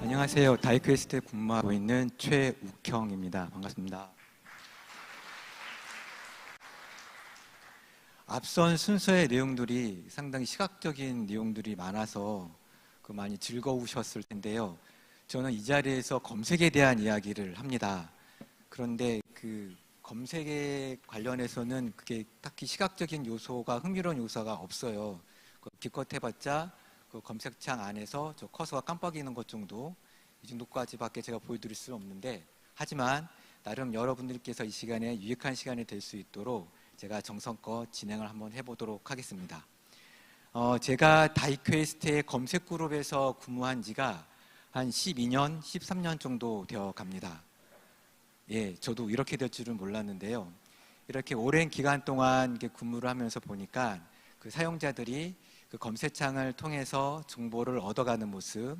안녕하세요. 다이퀘스트에 근무하고 있는 최욱형입니다. 반갑습니다. 앞선 순서의 내용들이 상당히 시각적인 내용들이 많아서 많이 즐거우셨을 텐데요. 저는 이 자리에서 검색에 대한 이야기를 합니다. 그런데 그 검색에 관련해서는 그게 딱히 시각적인 요소가 흥미로운 요소가 없어요. 기껏 해봤자 그 검색창 안에서 저 커서가 깜빡이는 것 정도, 이 정도까지밖에 제가 보여드릴 수는 없는데, 하지만 나름 여러분들께서 이 시간에 유익한 시간이 될 수 있도록 제가 정성껏 진행을 한번 해보도록 하겠습니다. 제가 다이퀘스트의 검색 그룹에서 근무한 지가 한 12년, 13년 정도 되어 갑니다. 예, 저도 이렇게 될 줄은 몰랐는데요. 이렇게 오랜 기간 동안 근무를 하면서 보니까 그 사용자들이 그 검색창을 통해서 정보를 얻어가는 모습,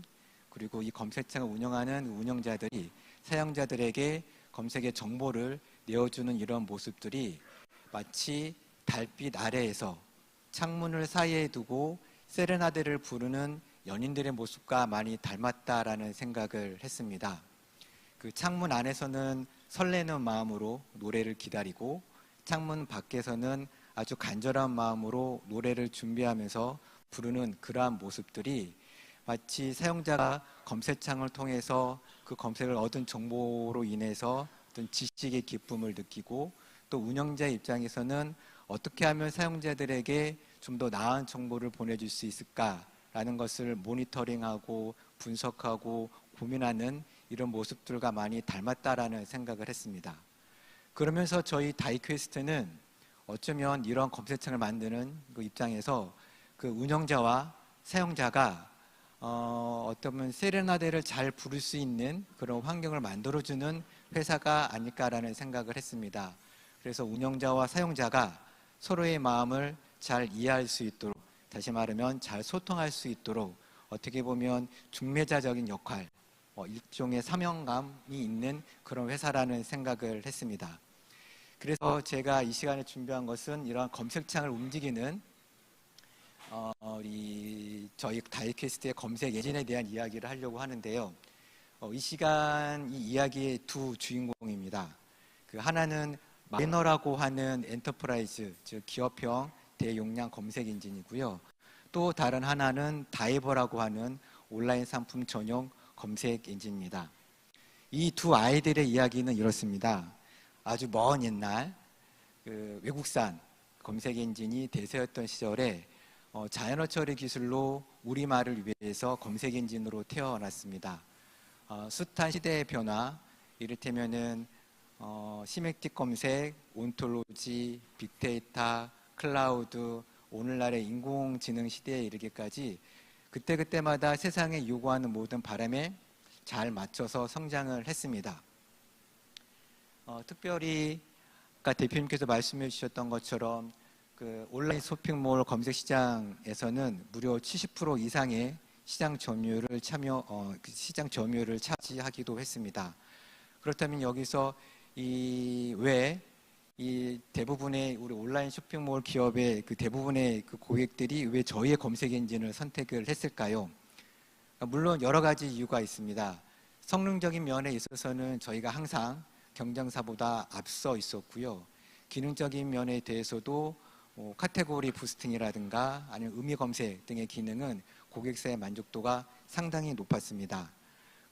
그리고 이 검색창을 운영하는 운영자들이 사용자들에게 검색의 정보를 내어주는 이런 모습들이 마치 달빛 아래에서 창문을 사이에 두고 세레나데를 부르는 연인들의 모습과 많이 닮았다라는 생각을 했습니다. 그 창문 안에서는 설레는 마음으로 노래를 기다리고, 창문 밖에서는 아주 간절한 마음으로 노래를 준비하면서 부르는 그러한 모습들이 마치 사용자가 검색창을 통해서 그 검색을 얻은 정보로 인해서 어떤 지식의 기쁨을 느끼고, 또 운영자의 입장에서는 어떻게 하면 사용자들에게 좀 더 나은 정보를 보내줄 수 있을까라는 것을 모니터링하고 분석하고 고민하는 이런 모습들과 많이 닮았다라는 생각을 했습니다. 그러면서 저희 다이퀘스트는 어쩌면 이런 검색창을 만드는 그 입장에서 그 운영자와 사용자가 어쩌면 세레나데를 잘 부를 수 있는 그런 환경을 만들어주는 회사가 아닐까라는 생각을 했습니다. 그래서 운영자와 사용자가 서로의 마음을 잘 이해할 수 있도록, 다시 말하면 잘 소통할 수 있도록 어떻게 보면 중매자적인 역할, 일종의 사명감이 있는 그런 회사라는 생각을 했습니다. 그래서 제가 이 시간에 준비한 것은 이러한 검색창을 움직이는 저희 다이캐스트의 검색 엔진에 대한 이야기를 하려고 하는데요. 이 시간 이 이야기의 두 주인공입니다. 그 하나는 마이너라고 하는 엔터프라이즈, 즉 기업형 대용량 검색 엔진이고요. 또 다른 하나는 다이버라고 하는 온라인 상품 전용 검색 엔진입니다. 이 두 아이들의 이야기는 이렇습니다. 아주 먼 옛날 그 외국산 검색 엔진이 대세였던 시절에 자연어 처리 기술로 우리말을 위해서 검색 엔진으로 태어났습니다. 숱한 시대의 변화, 이를테면은 시맥틱 검색, 온톨로지, 빅데이터, 클라우드, 오늘날의 인공지능 시대에 이르기까지 그때그때마다 세상에 요구하는 모든 바람에 잘 맞춰서 성장을 했습니다. 특별히 아까 대표님께서 말씀해 주셨던 것처럼 그 온라인 쇼핑몰 검색 시장에서는 무려 70% 이상의 시장 점유율을 차지하기도 했습니다. 그렇다면 여기서 이 대부분의 우리 온라인 쇼핑몰 기업의 그 대부분의 그 고객들이 왜 저희의 검색 엔진을 선택을 했을까요? 물론 여러 가지 이유가 있습니다. 성능적인 면에 있어서는 저희가 항상 경쟁사보다 앞서 있었고요. 기능적인 면에 대해서도 카테고리 부스팅이라든가 아니면 의미 검색 등의 기능은 고객사의 만족도가 상당히 높았습니다.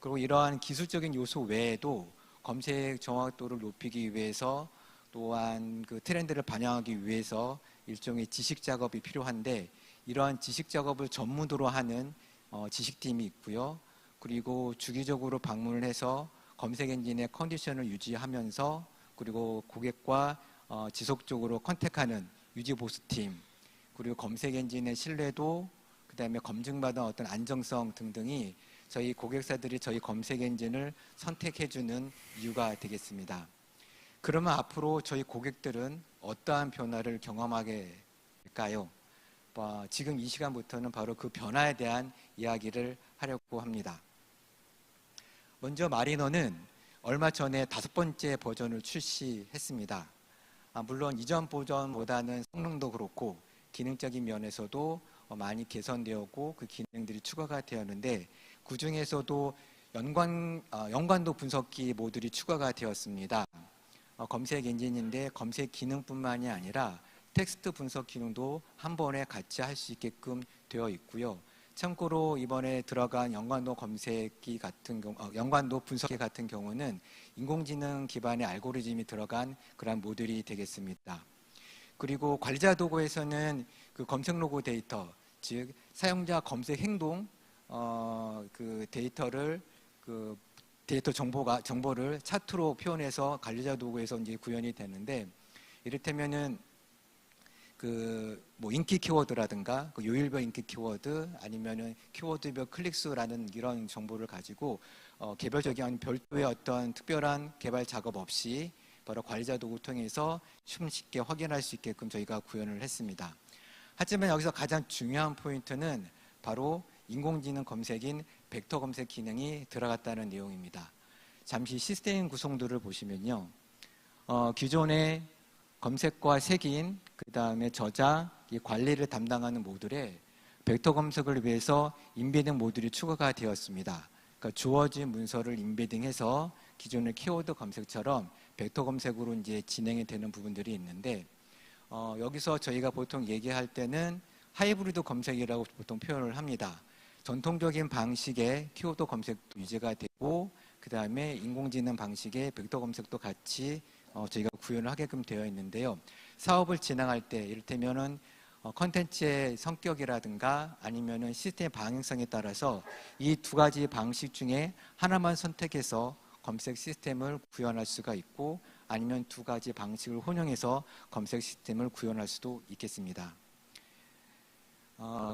그리고 이러한 기술적인 요소 외에도 검색 정확도를 높이기 위해서, 또한 그 트렌드를 반영하기 위해서 일종의 지식 작업이 필요한데, 이러한 지식 작업을 전문으로 하는 지식팀이 있고요. 그리고 주기적으로 방문을 해서 검색 엔진의 컨디션을 유지하면서, 그리고 고객과 지속적으로 컨택하는 유지 보수팀, 그리고 검색 엔진의 신뢰도, 그 다음에 검증받은 어떤 안정성 등등이 저희 고객사들이 저희 검색 엔진을 선택해주는 이유가 되겠습니다. 그러면 앞으로 저희 고객들은 어떠한 변화를 경험하게 될까요? 지금 이 시간부터는 바로 그 변화에 대한 이야기를 하려고 합니다. 먼저 마리너는 얼마 전에 5번째 버전을 출시했습니다. 물론 이전 버전보다는 성능도 그렇고 기능적인 면에서도 많이 개선되었고 그 기능들이 추가가 되었는데, 그 중에서도 연관도 분석기 모듈이 추가가 되었습니다. 검색 엔진인데 검색 기능뿐만이 아니라 텍스트 분석 기능도 한 번에 같이 할 수 있게끔 되어 있고요. 참고로 이번에 들어간 연관도 검색기 같은 경우, 연관도 분석기 같은 경우는 인공지능 기반의 알고리즘이 들어간 그런 모듈이 되겠습니다. 그리고 관리자 도구에서는 그 검색 로고 데이터, 즉 사용자 검색 행동 그 데이터를 그 데이터 정보를 차트로 표현해서 관리자 도구에서 이제 구현이 되는데, 이를테면은 뭐 인기 키워드라든가 그 요일별 인기 키워드 아니면은 키워드별 클릭수라는 이런 정보를 가지고 개별적인 별도의 어떤 특별한 개발 작업 없이 바로 관리자 도구 통해서 쉽게 확인할 수 있게끔 저희가 구현을 했습니다. 하지만 여기서 가장 중요한 포인트는 바로 인공지능 검색인 벡터 검색 기능이 들어갔다는 내용입니다. 잠시 시스템 구성도를 보시면요. 기존의 검색과 색인, 그 다음에 저자, 관리를 담당하는 모듈에 벡터 검색을 위해서 인베딩 모듈이 추가가 되었습니다. 그러니까 주어진 문서를 인베딩해서 기존의 키워드 검색처럼 벡터 검색으로 이제 진행이 되는 부분들이 있는데, 여기서 저희가 보통 얘기할 때는 하이브리드 검색이라고 보통 표현을 합니다. 전통적인 방식의 키워드 검색도 유지가 되고, 그 다음에 인공지능 방식의 벡터 검색도 같이 저희가 구현을 하게끔 되어 있는데요. 사업을 진행할 때 이를테면은 컨텐츠의 성격이라든가 아니면은 시스템 방향성에 따라서 이 두 가지 방식 중에 하나만 선택해서 검색 시스템을 구현할 수가 있고, 아니면 두 가지 방식을 혼용해서 검색 시스템을 구현할 수도 있겠습니다.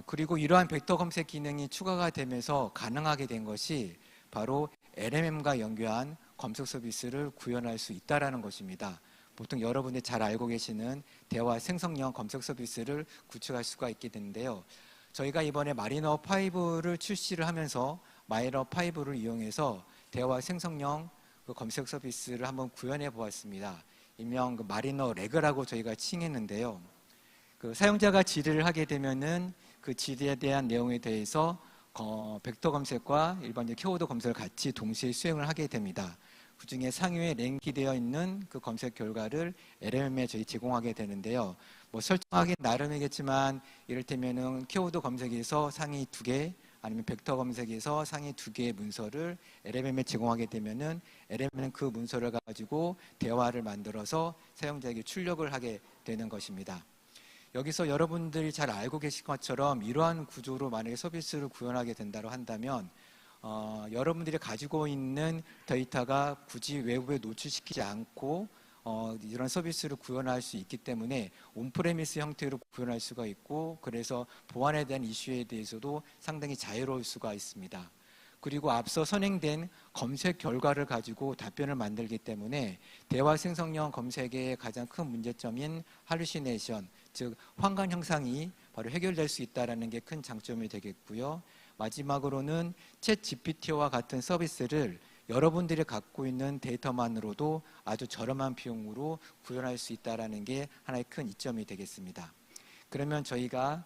그리고 이러한 벡터 검색 기능이 추가가 되면서 가능하게 된 것이 바로 LMM과 연계한 검색 서비스를 구현할 수 있다는 것입니다. 보통 여러분들이 잘 알고 계시는 대화 생성형 검색 서비스를 구축할 수가 있게 되는데요. 저희가 이번에 마리너 5를 출시를 하면서 마리너 5를 이용해서 대화 생성형 그 검색 서비스를 한번 구현해 보았습니다. 일명 그 마리너 레그라고 저희가 칭했는데요. 그 사용자가 질의를 하게 되면은 그 질의에 대한 내용에 대해서 벡터 검색과 일반적 키워드 검색을 같이 동시에 수행을 하게 됩니다. 그 중에 상위에 랭크되어 있는 그 검색 결과를 LLM에 저희 제공하게 되는데요. 뭐 설정하기 나름이겠지만, 이를테면은 키워드 검색에서 상위 2개, 아니면 벡터 검색에서 상위 2개의 문서를 LLM에 제공하게 되면은 LLM은 그 문서를 가지고 대화를 만들어서 사용자에게 출력을 하게 되는 것입니다. 여기서 여러분들이 잘 알고 계신 것처럼 이러한 구조로 만약에 서비스를 구현하게 된다고 한다면 여러분들이 가지고 있는 데이터가 굳이 외부에 노출시키지 않고 이런 서비스를 구현할 수 있기 때문에 온프레미스 형태로 구현할 수가 있고, 그래서 보안에 대한 이슈에 대해서도 상당히 자유로울 수가 있습니다. 그리고 앞서 선행된 검색 결과를 가지고 답변을 만들기 때문에 대화 생성형 검색의 가장 큰 문제점인 할루시네이션, 즉 환각 형상이 바로 해결될 수 있다는 게 큰 장점이 되겠고요. 마지막으로는 챗 GPT와 같은 서비스를 여러분들이 갖고 있는 데이터만으로도 아주 저렴한 비용으로 구현할 수 있다는 게 하나의 큰 이점이 되겠습니다. 그러면 저희가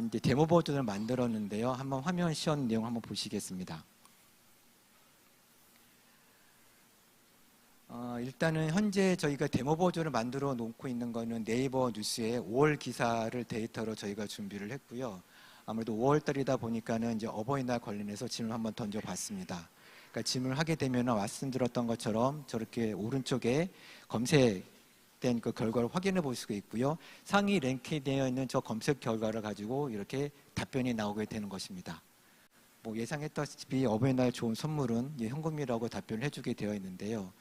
이제 데모 버전을 만들었는데요. 한번 화면 시연 내용 한번 보시겠습니다. 일단은 현재 저희가 데모 버전을 만들어 놓고 있는 거는 네이버 뉴스의 5월 기사를 데이터로 저희가 준비를 했고요. 아무래도 5월 달이다 보니까는 이제 어버이날 관련해서 질문 한번 던져봤습니다. 그러니까 질문을 하게 되면 말씀드렸던 것처럼 저렇게 오른쪽에 검색된 그 결과를 확인해 볼 수가 있고요. 상위 랭크되어 있는 저 검색 결과를 가지고 이렇게 답변이 나오게 되는 것입니다. 뭐 예상했다시피 어버이날 좋은 선물은 현금이라고 답변을 해주게 되어 있는데요.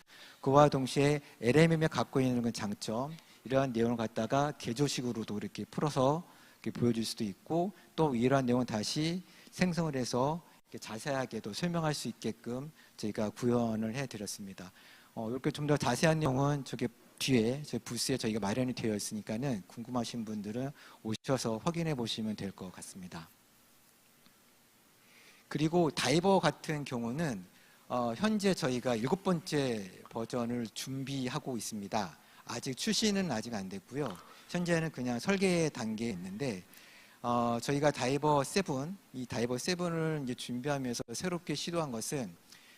그와 동시에 LMM이 갖고 있는 그 장점, 이러한 내용을 갖다가 개조식으로도 이렇게 풀어서 이렇게 보여줄 수도 있고, 또 이러한 내용을 다시 생성을 해서 이렇게 자세하게도 설명할 수 있게끔 저희가 구현을 해드렸습니다. 이렇게 좀 더 자세한 내용은 저기 뒤에 저희 부스에 저희가 마련이 되어 있으니까는 궁금하신 분들은 오셔서 확인해 보시면 될 것 같습니다. 그리고 다이버 같은 경우는 현재 저희가 7번째 버전을 준비하고 있습니다. 아직 출시는 아직 안 됐고요. 현재는 그냥 설계 단계에 있는데 저희가 다이버 7, 이 다이버 7을 이제 준비하면서 새롭게 시도한 것은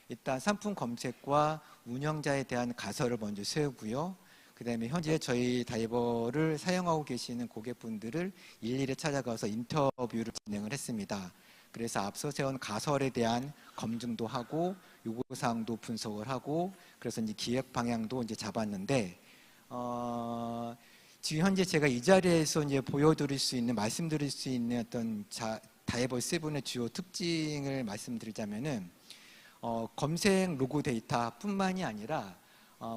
일단 상품 검색과 운영자에 대한 가설을 먼저 세우고요. 그 다음에 현재 저희 다이버를 사용하고 계시는 고객분들을 일일이 찾아가서 인터뷰를 진행을 했습니다. 그래서 앞서 세운 가설에 대한 검증도 하고 요구사항도 분석을 하고 그래서 이제 기획 방향도 이제 잡았는데 지금 현재 제가 이 자리에서 이제 보여드릴 수 있는 말씀드릴 수 있는 어떤 다이버 7의 주요 특징을 말씀드리자면은 검색 로그 데이터뿐만이 아니라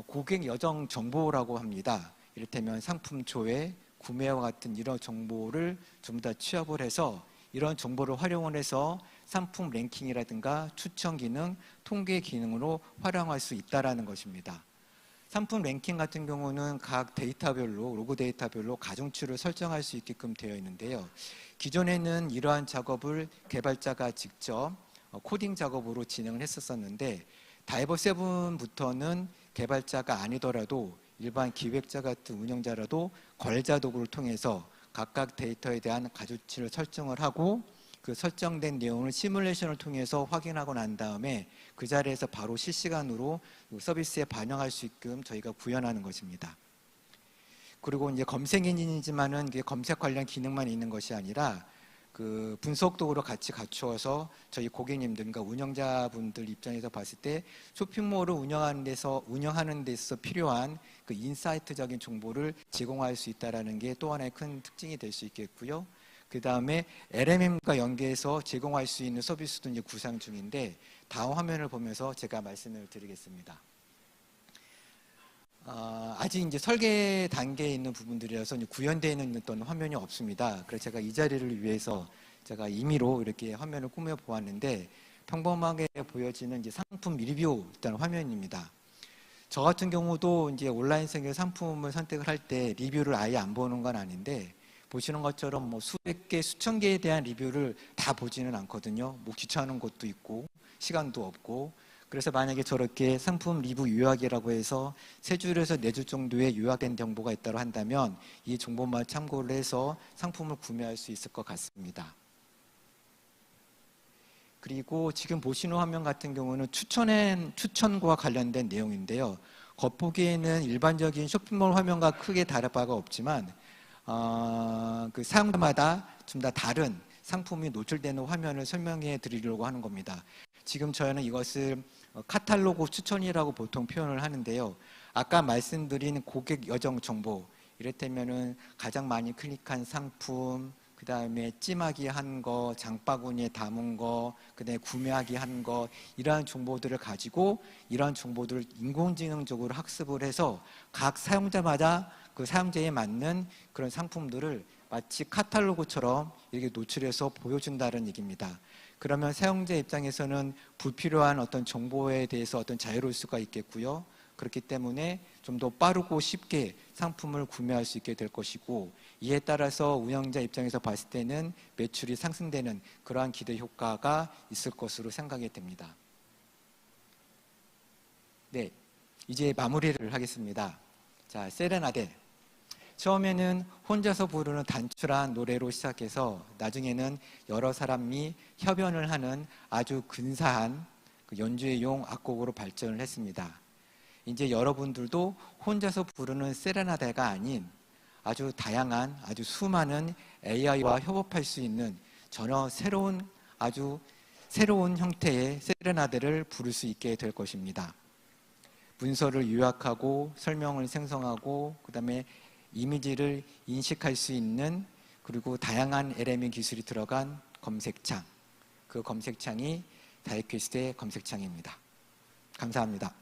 고객 여정 정보라고 합니다. 이를테면 상품 조회, 구매와 같은 이런 정보를 좀 더 취합을 해서 이런 정보를 활용을 해서 상품 랭킹이라든가 추천 기능, 통계 기능으로 활용할 수 있다는 것입니다. 상품 랭킹 같은 경우는 각 데이터별로, 로그 데이터별로 가중치를 설정할 수 있게끔 되어 있는데요. 기존에는 이러한 작업을 개발자가 직접 코딩 작업으로 진행을 했었는데 다이버 7부터는 개발자가 아니더라도 일반 기획자 같은 운영자라도 걸자 도구를 통해서 각각 데이터에 대한 가중치를 설정을 하고 그 설정된 내용을 시뮬레이션을 통해서 확인하고 난 다음에 그 자리에서 바로 실시간으로 서비스에 반영할 수 있게끔 저희가 구현하는 것입니다. 그리고 이제 검색 엔진이지만은 검색 관련 기능만 있는 것이 아니라 그 분석 도구로 같이 갖추어서 저희 고객님들과 운영자분들 입장에서 봤을 때 쇼핑몰을 운영하는 데서 필요한 그 인사이트적인 정보를 제공할 수 있다는 게 또 하나의 큰 특징이 될 수 있겠고요. 그 다음에 LMM과 연계해서 제공할 수 있는 서비스도 이제 구상 중인데 다음 화면을 보면서 제가 말씀을 드리겠습니다. 아직 이제 설계 단계에 있는 부분들이라서 이제 구현되어 있는 어떤 화면이 없습니다. 그래서 제가 이 자리를 위해서 제가 임의로 이렇게 화면을 꾸며 보았는데 평범하게 보여지는 이제 상품 리뷰 일단 화면입니다. 저 같은 경우도 이제 온라인상의 상품을 선택을 할 때 리뷰를 아예 안 보는 건 아닌데 보시는 것처럼 뭐 수백 개, 수천 개에 대한 리뷰를 다 보지는 않거든요. 뭐 귀찮은 것도 있고 시간도 없고 그래서 만약에 저렇게 상품 리뷰 요약이라고 해서 3줄에서 4줄 정도의 요약된 정보가 있다고 한다면 이 정보만 참고를 해서 상품을 구매할 수 있을 것 같습니다. 그리고 지금 보시는 화면 같은 경우는 추천과 관련된 내용인데요. 겉보기에는 일반적인 쇼핑몰 화면과 크게 다를 바가 없지만 그 사용자마다 좀 더 다른 상품이 노출되는 화면을 설명해 드리려고 하는 겁니다. 지금 저희는 이것을 카탈로그 추천이라고 보통 표현을 하는데요. 아까 말씀드린 고객 여정 정보, 이를테면은 가장 많이 클릭한 상품, 그 다음에 찜하기 한 거, 장바구니에 담은 거, 그 다음에 구매하기 한 거, 이러한 정보들을 가지고 이러한 정보들을 인공지능적으로 학습을 해서 각 사용자마다 그 사용자에 맞는 그런 상품들을 마치 카탈로그처럼 이렇게 노출해서 보여준다는 얘기입니다. 그러면 사용자 입장에서는 불필요한 어떤 정보에 대해서 어떤 자유로울 수가 있겠고요. 그렇기 때문에 좀 더 빠르고 쉽게 상품을 구매할 수 있게 될 것이고 이에 따라서 운영자 입장에서 봤을 때는 매출이 상승되는 그러한 기대 효과가 있을 것으로 생각이 됩니다. 네, 이제 마무리를 하겠습니다. 자, 세레나데. 처음에는 혼자서 부르는 단출한 노래로 시작해서 나중에는 여러 사람이 협연을 하는 아주 근사한 연주용 악곡으로 발전을 했습니다. 이제 여러분들도 혼자서 부르는 세레나데가 아닌 아주 다양한 아주 수많은 AI와 협업할 수 있는 전혀 아주 새로운 형태의 세레나데를 부를 수 있게 될 것입니다. 문서를 요약하고 설명을 생성하고 그 다음에 이미지를 인식할 수 있는 그리고 다양한 LMM 기술이 들어간 검색창, 그 검색창이 다이퀘스트의 검색창입니다. 감사합니다.